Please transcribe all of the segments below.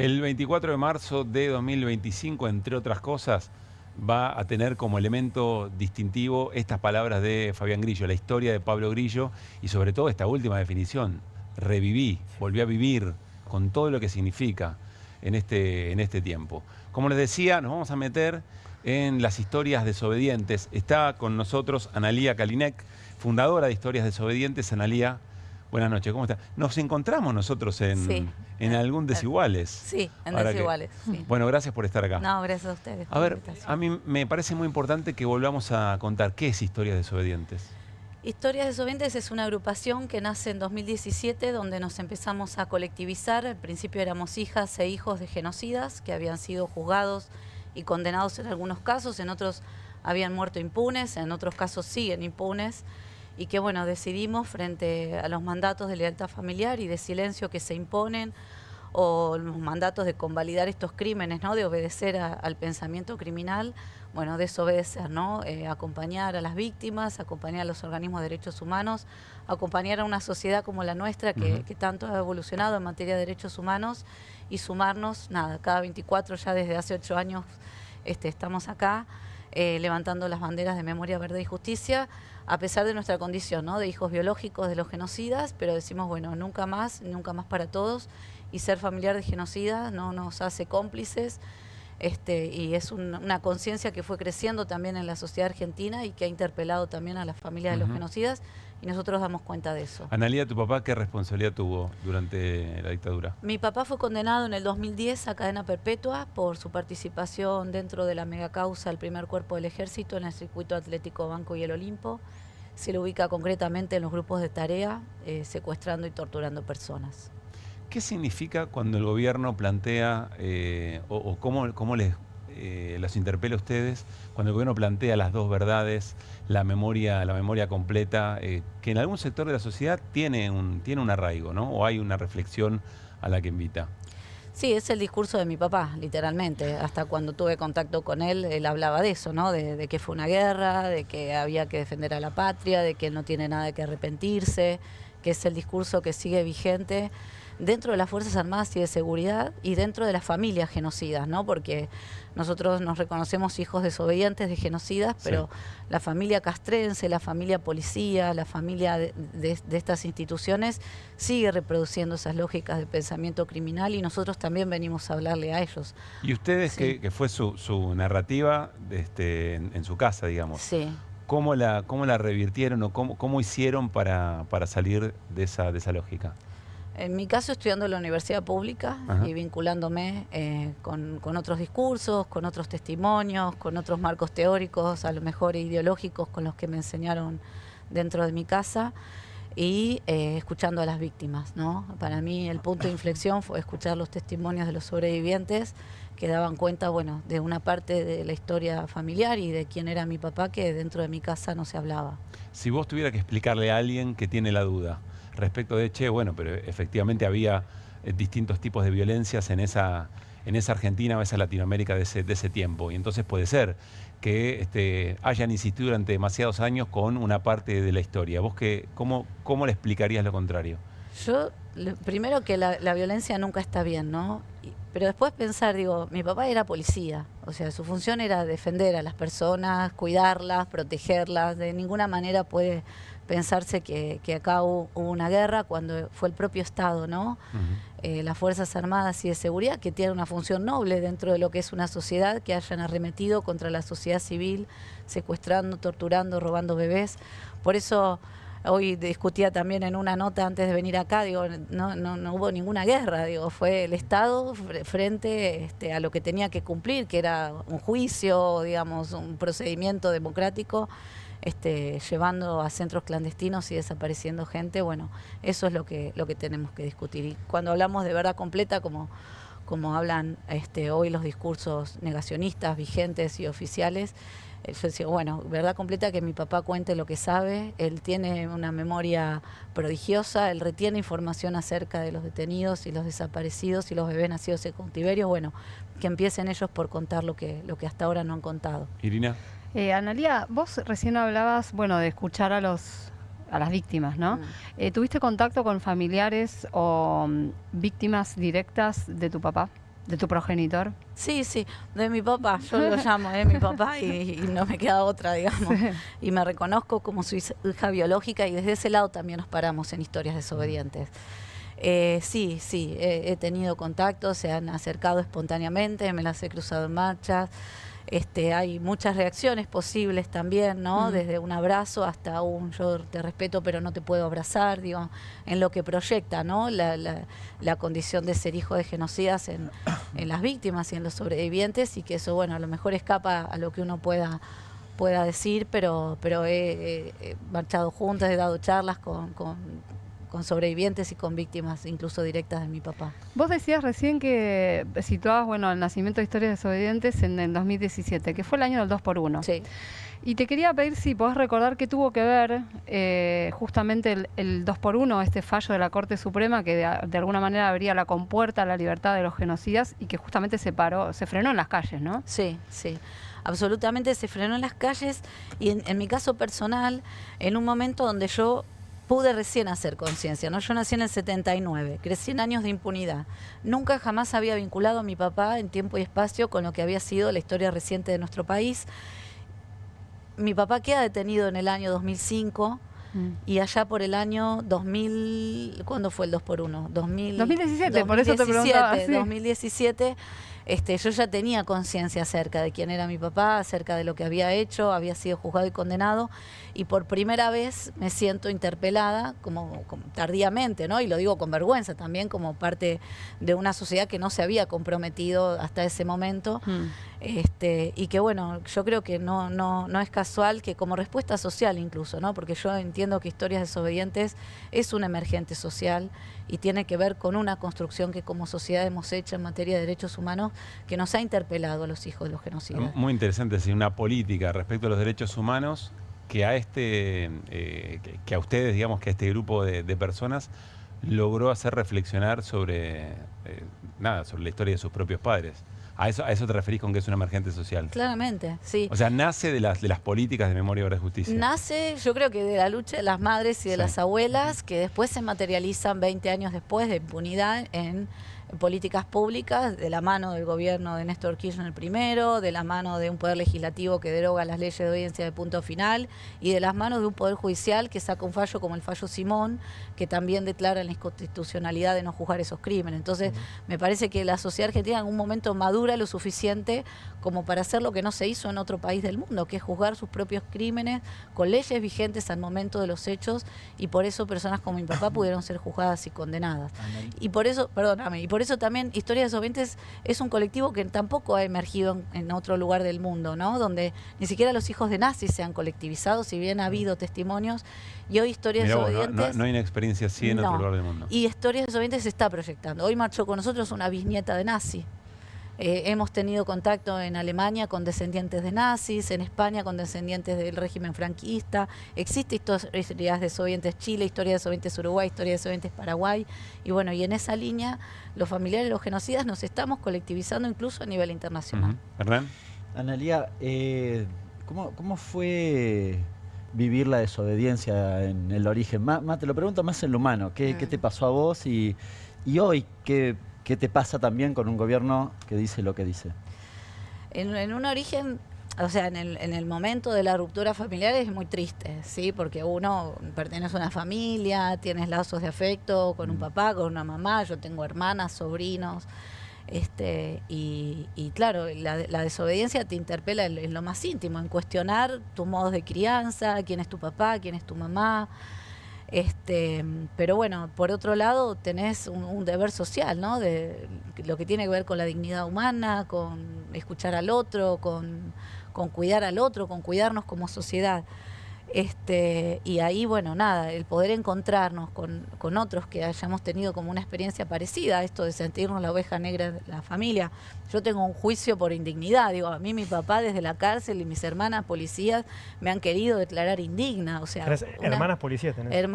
El 24 de marzo de 2025, entre otras cosas, va a tener como elemento distintivo estas palabras de Fabián Grillo, la historia de Pablo Grillo y sobre todo esta última definición, reviví, volví a vivir con todo lo que significa en este tiempo. Como les decía, nos vamos a meter en las historias desobedientes. Está con nosotros Analía Kalinek, fundadora de Historias Desobedientes. Analía, buenas noches, ¿cómo está? Nos encontramos nosotros en algún Desiguales. Sí, en Desiguales. Sí. Bueno, gracias por estar acá. No, gracias a ustedes. A ver, a mí me parece muy importante que volvamos a contar qué es Historias Desobedientes. Historias Desobedientes es una agrupación que nace en 2017, donde nos empezamos a colectivizar. Al principio éramos hijas e hijos de genocidas que habían sido juzgados y condenados en algunos casos, en otros habían muerto impunes, en otros casos siguen impunes, y que bueno, decidimos frente a los mandatos de lealtad familiar y de silencio que se imponen, o los mandatos de convalidar estos crímenes, ¿no? De obedecer al pensamiento criminal, bueno, desobedecer, ¿no? Acompañar a las víctimas, acompañar a los organismos de derechos humanos, acompañar a una sociedad como la nuestra que tanto ha evolucionado en materia de derechos humanos y sumarnos, nada, cada 24 ya desde hace 8 años estamos acá levantando las banderas de memoria, verdad y justicia, a pesar de nuestra condición, ¿no? De hijos biológicos de los genocidas, pero decimos, bueno, nunca más para todos, y ser familiar de genocidas no nos hace cómplices, y es una conciencia que fue creciendo también en la sociedad argentina y que ha interpelado también a las familias de los genocidas, y nosotros damos cuenta de eso. Analía, ¿tu papá qué responsabilidad tuvo durante la dictadura? Mi papá fue condenado en el 2010 a cadena perpetua por su participación dentro de la megacausa del primer cuerpo del ejército en el circuito atlético Banco y el Olimpo. Se lo ubica concretamente en los grupos de tarea, secuestrando y torturando personas. ¿Qué significa cuando el gobierno plantea, o cómo los interpela a ustedes, cuando el gobierno plantea las dos verdades, la memoria completa, que en algún sector de la sociedad tiene un arraigo, ¿no? O hay una reflexión a la que invita? Sí, es el discurso de mi papá, literalmente. Hasta cuando tuve contacto con él, él hablaba de eso, ¿no? De que fue una guerra, de que había que defender a la patria, de que él no tiene nada que arrepentirse, que es el discurso que sigue vigente dentro de las Fuerzas Armadas y de Seguridad y dentro de las familias genocidas, ¿no? Porque nosotros nos reconocemos hijos desobedientes de genocidas, pero la familia castrense, la familia policía, la familia de estas instituciones sigue reproduciendo esas lógicas de pensamiento criminal, y nosotros también venimos a hablarle a ellos. ¿Y ustedes, que fue su narrativa en su casa, digamos? Sí. ¿Cómo la revirtieron o cómo hicieron para salir de esa lógica? En mi caso, estudiando en la universidad pública y vinculándome con otros discursos, con otros testimonios, con otros marcos teóricos, a lo mejor ideológicos, con los que me enseñaron dentro de mi casa, y escuchando a las víctimas, ¿no? Para mí el punto de inflexión fue escuchar los testimonios de los sobrevivientes que daban cuenta, bueno, de una parte de la historia familiar y de quién era mi papá, que dentro de mi casa no se hablaba. Si vos tuvieras que explicarle a alguien que tiene la duda respecto de, bueno, pero efectivamente había distintos tipos de violencias en esa Argentina o esa Latinoamérica de ese tiempo, y entonces puede ser que hayan insistido durante demasiados años con una parte de la historia. ¿Vos cómo le explicarías lo contrario? Yo, primero, que la violencia nunca está bien, ¿no? Pero después pensar, digo, mi papá era policía, o sea, su función era defender a las personas, cuidarlas, protegerlas. De ninguna manera puede pensarse que acá hubo una guerra cuando fue el propio Estado, ¿no? Las Fuerzas Armadas y de Seguridad, que tienen una función noble dentro de lo que es una sociedad, que hayan arremetido contra la sociedad civil, secuestrando, torturando, robando bebés. Por eso hoy discutía también en una nota antes de venir acá, digo, no hubo ninguna guerra, digo, fue el Estado frente a lo que tenía que cumplir, que era un juicio, digamos, un procedimiento democrático, llevando a centros clandestinos y desapareciendo gente. Bueno, eso es lo que tenemos que discutir. Y cuando hablamos de verdad completa, como hablan hoy los discursos negacionistas, vigentes y oficiales, yo decía, bueno, verdad completa, que mi papá cuente lo que sabe. Él tiene una memoria prodigiosa, él retiene información acerca de los detenidos y los desaparecidos y los bebés nacidos en cautiverio. Bueno, que empiecen ellos por contar lo que hasta ahora no han contado. Irina. Analía, vos recién hablabas, bueno, de escuchar a las víctimas, ¿no? ¿Tuviste contacto con familiares o víctimas directas de tu papá? de tu progenitor? Sí, sí, de mi papá, yo lo llamo mi papá y no me queda otra, digamos. Sí. Y me reconozco como su hija biológica y desde ese lado también nos paramos en Historias Desobedientes. Sí, sí, he tenido contactos, se han acercado espontáneamente, me las he cruzado en marchas. Hay muchas reacciones posibles también, ¿no? Desde un abrazo hasta un yo te respeto pero no te puedo abrazar, digo, en lo que proyecta, ¿no? La condición de ser hijo de genocidas en las víctimas y en los sobrevivientes, y que eso, bueno, a lo mejor escapa a lo que uno pueda decir, pero he marchado juntas, he dado charlas con sobrevivientes y con víctimas incluso directas de mi papá. Vos decías recién que situabas, bueno, el nacimiento de Historias Desobedientes en el 2017, que fue el año del 2x1. Sí. Y te quería pedir si podés recordar qué tuvo que ver justamente el 2x1, este fallo de la Corte Suprema que de alguna manera abría la compuerta a la libertad de los genocidas y que justamente se frenó en las calles, ¿no? Sí, sí. Absolutamente se frenó en las calles y en mi caso personal, en un momento donde yo pude recién hacer conciencia, ¿no? Yo nací en el 79, crecí en años de impunidad. Nunca jamás había vinculado a mi papá en tiempo y espacio con lo que había sido la historia reciente de nuestro país. Mi papá queda detenido en el año 2005 y allá por el año 2000, ¿cuándo fue el 2x1? 2017, por eso te preguntaba. Sí. 2017. Yo ya tenía conciencia acerca de quién era mi papá, acerca de lo que había hecho, había sido juzgado y condenado, y por primera vez me siento interpelada, como tardíamente, ¿no? Y lo digo con vergüenza también, como parte de una sociedad que no se había comprometido hasta ese momento. Y que bueno, yo creo que no es casual que como respuesta social incluso, ¿no? Porque yo entiendo que Historias Desobedientes es un emergente social y tiene que ver con una construcción que como sociedad hemos hecho en materia de derechos humanos que nos ha interpelado a los hijos de los genocidas. Muy interesante, sí, una política respecto a los derechos humanos que a que a ustedes, digamos, que a este grupo de personas logró hacer reflexionar sobre sobre la historia de sus propios padres. ¿A eso te referís con que es un emergente social? Claramente, sí. O sea, nace de las políticas de memoria, verdad y justicia. Nace, yo creo que de la lucha de las madres y de las abuelas, que después se materializan 20 años después de impunidad en políticas públicas, de la mano del gobierno de Néstor Kirchner primero, de la mano de un poder legislativo que deroga las leyes de audiencia de punto final, y de las manos de un poder judicial que saca un fallo como el fallo Simón, que también declara la inconstitucionalidad de no juzgar esos crímenes. Entonces, me parece que la sociedad argentina en algún momento madura lo suficiente como para hacer lo que no se hizo en otro país del mundo, que es juzgar sus propios crímenes con leyes vigentes al momento de los hechos, y por eso personas como mi papá pudieron ser juzgadas y condenadas. Y por eso, perdóname, y por eso también Historias Desobedientes es un colectivo que tampoco ha emergido en otro lugar del mundo, ¿no? Donde ni siquiera los hijos de nazis se han colectivizado, si bien ha habido testimonios, y hoy Historias Desobedientes... No hay una experiencia así en otro lugar del mundo. Y Historias Desobedientes se está proyectando. Hoy marchó con nosotros una bisnieta de nazi. Hemos tenido contacto en Alemania con descendientes de nazis, en España con descendientes del régimen franquista. Existe Historias Desobedientes Chile, Historias Desobedientes Uruguay, Historias Desobedientes Paraguay. Y bueno, y en esa línea los familiares de los genocidas nos estamos colectivizando incluso a nivel internacional. ¿Hernán? Analía, ¿cómo fue vivir la desobediencia en el origen? Te lo pregunto más en lo humano. ¿Qué te pasó a vos y hoy qué te pasa también con un gobierno que dice lo que dice? En un origen, o sea, en el momento de la ruptura familiar es muy triste, ¿sí? Porque uno pertenece a una familia, tienes lazos de afecto con un papá, con una mamá, yo tengo hermanas, sobrinos, y claro, la desobediencia te interpela en lo más íntimo, en cuestionar tus modos de crianza, quién es tu papá, quién es tu mamá. Pero bueno, por otro lado tenés un deber social, ¿no? De lo que tiene que ver con la dignidad humana, con escuchar al otro, con cuidar al otro, con cuidarnos como sociedad. Y ahí, bueno, nada, el poder encontrarnos con otros que hayamos tenido como una experiencia parecida a esto de sentirnos la oveja negra de la familia. Yo tengo un juicio por indignidad, digo, a mí mi papá desde la cárcel y mis hermanas policías me han querido declarar indigna, o sea... ¿Hermanas policías tenés?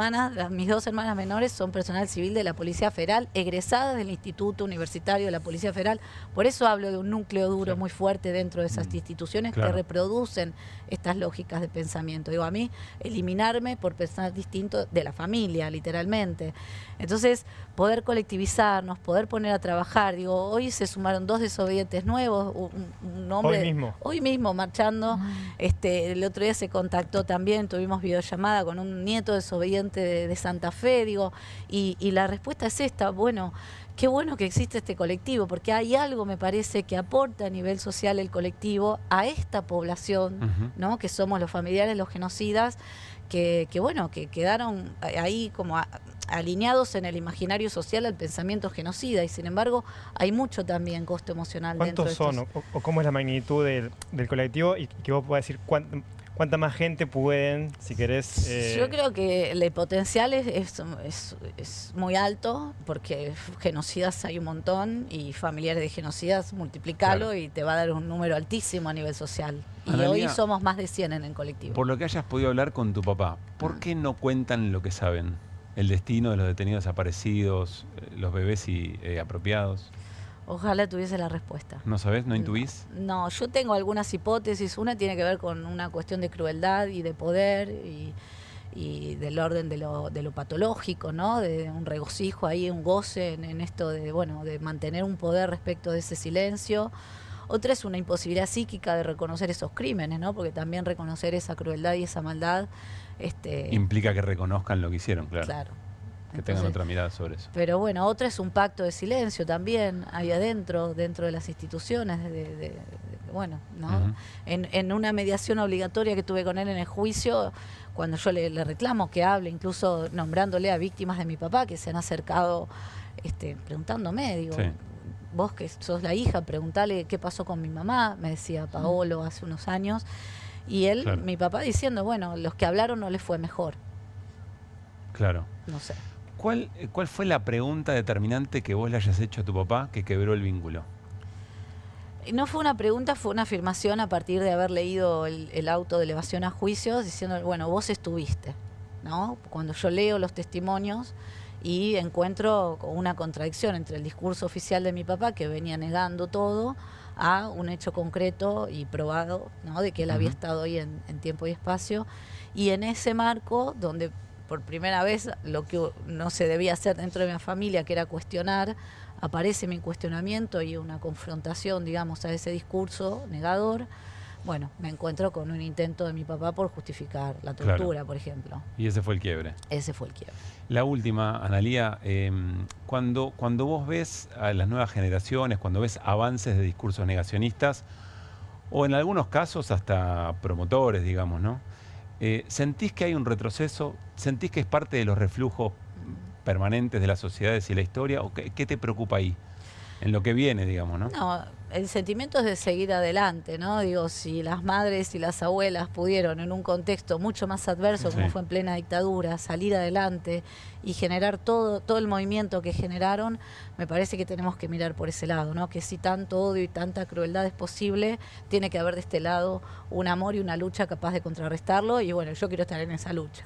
Mis dos hermanas menores son personal civil de la Policía Federal, egresadas del Instituto Universitario de la Policía Federal, por eso hablo de un núcleo duro muy fuerte dentro de esas instituciones que reproducen estas lógicas de pensamiento. Digo, a mí mí eliminarme por pensar distinto de la familia, literalmente. Entonces, poder colectivizarnos, poder poner a trabajar. Digo, hoy se sumaron 2 desobedientes nuevos, un hombre hoy mismo marchando. El otro día se contactó también, tuvimos videollamada con un nieto desobediente de Santa Fe, digo, y la respuesta es esta, bueno, qué bueno que existe este colectivo, porque hay algo, me parece, que aporta a nivel social el colectivo a esta población, ¿no? Que somos los familiares, los genocidas, que bueno, que quedaron ahí como alineados en el imaginario social al pensamiento genocida, y sin embargo hay mucho también costo emocional dentro de ¿Cuántos son o cómo es la magnitud del colectivo? Y que vos puedas decir cuánta más gente pueden, si querés... Yo creo que el potencial es muy alto, porque genocidas hay un montón y familiares de genocidas, multiplicalo, claro, y te va a dar un número altísimo a nivel social. Y Analía, hoy somos más de 100 en el colectivo. Por lo que hayas podido hablar con tu papá, ¿por qué no cuentan lo que saben? El destino de los detenidos desaparecidos, los bebés apropiados. Ojalá tuviese la respuesta. ¿No sabés? ¿No intuís? No, yo tengo algunas hipótesis. Una tiene que ver con una cuestión de crueldad y de poder y del orden de lo patológico, ¿no? De un regocijo ahí, un goce en esto de, bueno, de mantener un poder respecto de ese silencio. Otra es una imposibilidad psíquica de reconocer esos crímenes, ¿no? Porque también reconocer esa crueldad y esa maldad... implica que reconozcan lo que hicieron, claro. Claro. Que tengan otra mirada sobre eso. Pero bueno, otra es un pacto de silencio también, ahí adentro, dentro de las instituciones, bueno, ¿no? En una mediación obligatoria que tuve con él en el juicio, cuando yo le reclamo que hable, incluso nombrándole a víctimas de mi papá que se han acercado preguntándome, digo, sí, vos que sos la hija, preguntale qué pasó con mi mamá, me decía Paolo hace unos años, y él, claro, mi papá diciendo, bueno, los que hablaron no les fue mejor. Claro. No sé. ¿Cuál fue la pregunta determinante que vos le hayas hecho a tu papá que quebró el vínculo? No fue una pregunta, fue una afirmación a partir de haber leído el auto de elevación a juicios, diciendo, bueno, vos estuviste, ¿no? Cuando yo leo los testimonios y encuentro una contradicción entre el discurso oficial de mi papá, que venía negando todo, a un hecho concreto y probado, ¿no? De que él había estado ahí en tiempo y espacio. Y en ese marco, donde por primera vez lo que no se debía hacer dentro de mi familia, que era cuestionar, aparece mi cuestionamiento y una confrontación, digamos, a ese discurso negador. Bueno, me encuentro con un intento de mi papá por justificar la tortura, claro, por ejemplo. Y ese fue el quiebre. Ese fue el quiebre. La última, Analía, cuando vos ves a las nuevas generaciones, cuando ves avances de discursos negacionistas, o en algunos casos hasta promotores, digamos, ¿no? ¿Sentís que hay un retroceso? ¿Sentís que es parte de los reflujos permanentes de las sociedades y la historia? ¿O qué te preocupa ahí? En lo que viene, digamos, ¿no? No, el sentimiento es de seguir adelante, ¿no? Digo, si las madres y las abuelas pudieron en un contexto mucho más adverso, como fue en plena dictadura, salir adelante y generar todo el movimiento que generaron, me parece que tenemos que mirar por ese lado, ¿no? Que si tanto odio y tanta crueldad es posible, tiene que haber de este lado un amor y una lucha capaz de contrarrestarlo, y bueno, yo quiero estar en esa lucha.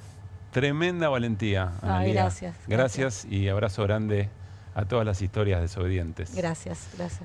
Tremenda valentía, Analía. Gracias. Gracias y abrazo grande a todas las historias desobedientes. Gracias, gracias.